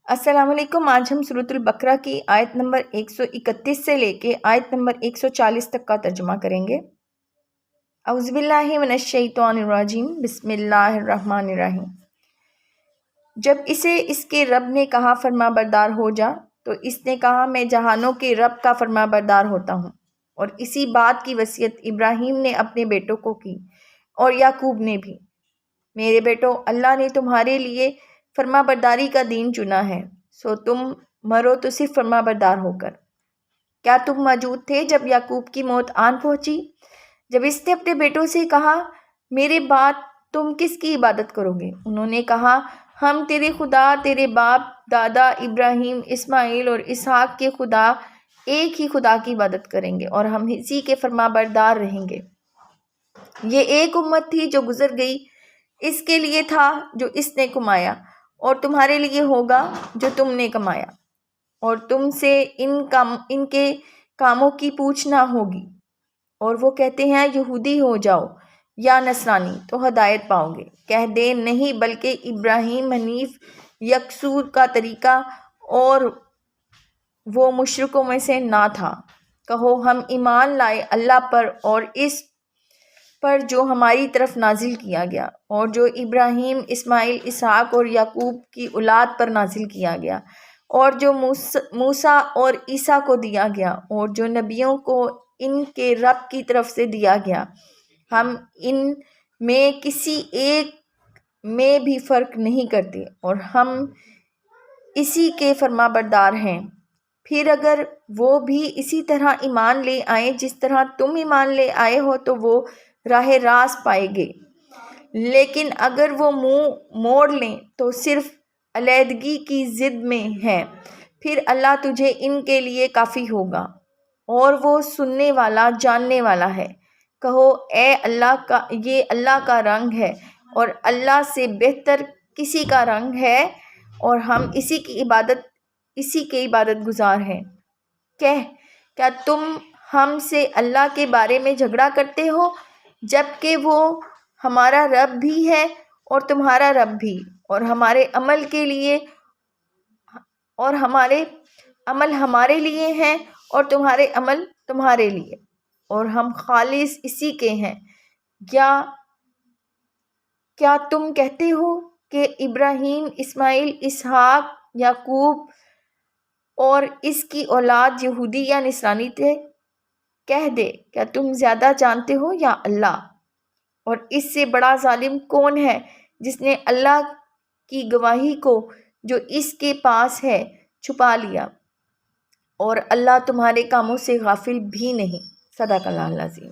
السلام علیکم۔ آج ہم سورۃ البقرہ کی آیت نمبر 131 سے لے کے آیت نمبر 140 تک کا ترجمہ کریں گے۔ اعوذ باللہ من الشیطان الرجیم، بسم اللہ الرحمن الرحیم۔ جب اسے اس کے رب نے کہا فرما بردار ہو جا، تو اس نے کہا میں جہانوں کے رب کا فرما بردار ہوتا ہوں۔ اور اسی بات کی وصیت ابراہیم نے اپنے بیٹوں کو کی اور یعقوب نے بھی۔ میرے بیٹو، اللہ نے تمہارے لیے فرما برداری کا دین چنا ہے، سو تم مرو تو صرف فرما بردار ہو کر۔ کیا تم موجود تھے جب یعقوب کی موت آن پہنچی، جب اس نے اپنے بیٹوں سے کہا میرے بعد تم کس کی عبادت کرو گے؟ انہوں نے کہا ہم تیرے خدا، تیرے باپ دادا ابراہیم، اسماعیل اور اسحاق کے خدا، ایک ہی خدا کی عبادت کریں گے اور ہم اسی کے فرما بردار رہیں گے۔ یہ ایک امت تھی جو گزر گئی، اس کے لیے تھا جو اس نے کمایا، اور تمہارے لیے ہوگا جو تم نے کمایا، اور تم سے ان کے کاموں کی پوچھ نہ ہوگی۔ اور وہ کہتے ہیں یہودی ہو جاؤ یا نصرانی تو ہدایت پاؤ گے۔ کہہ دے نہیں، بلکہ ابراہیم حنیف یکسو کا طریقہ اور وہ مشرکوں میں سے نہ تھا۔ کہو ہم ایمان لائے اللہ پر اور اس پر جو ہماری طرف نازل کیا گیا، اور جو ابراہیم، اسماعیل، اسحاق اور یعقوب کی اولاد پر نازل کیا گیا، اور جو موسیٰ اور عیسیٰ کو دیا گیا، اور جو نبیوں کو ان کے رب کی طرف سے دیا گیا۔ ہم ان میں کسی ایک میں بھی فرق نہیں کرتے، اور ہم اسی کے فرما بردار ہیں۔ پھر اگر وہ بھی اسی طرح ایمان لے آئیں جس طرح تم ایمان لے آئے ہو تو وہ راہ راست پائیں گے، لیکن اگر وہ منہ موڑ لیں تو صرف علیحدگی کی ضد میں ہیں۔ پھر اللہ تجھے ان کے لیے کافی ہوگا، اور وہ سننے والا جاننے والا ہے۔ کہو اے اللہ یہ اللہ کا رنگ ہے، اور اللہ سے بہتر کسی کا رنگ ہے، اور ہم اسی کے عبادت گزار ہیں۔ کہہ کیا تم ہم سے اللہ کے بارے میں جھگڑا کرتے ہو، جبکہ وہ ہمارا رب بھی ہے اور تمہارا رب بھی، اور ہمارے عمل ہمارے لیے ہیں اور تمہارے عمل تمہارے لیے، اور ہم خالص اسی کے ہیں۔ کیا تم کہتے ہو کہ ابراہیم، اسماعیل، اسحاق، یعقوب اور اس کی اولاد یہودی یا نصرانی تھے؟ کہہ دے کیا تم زیادہ جانتے ہو یا اللہ؟ اور اس سے بڑا ظالم کون ہے جس نے اللہ کی گواہی کو جو اس کے پاس ہے چھپا لیا، اور اللہ تمہارے کاموں سے غافل بھی نہیں۔ صدق اللہ العظیم۔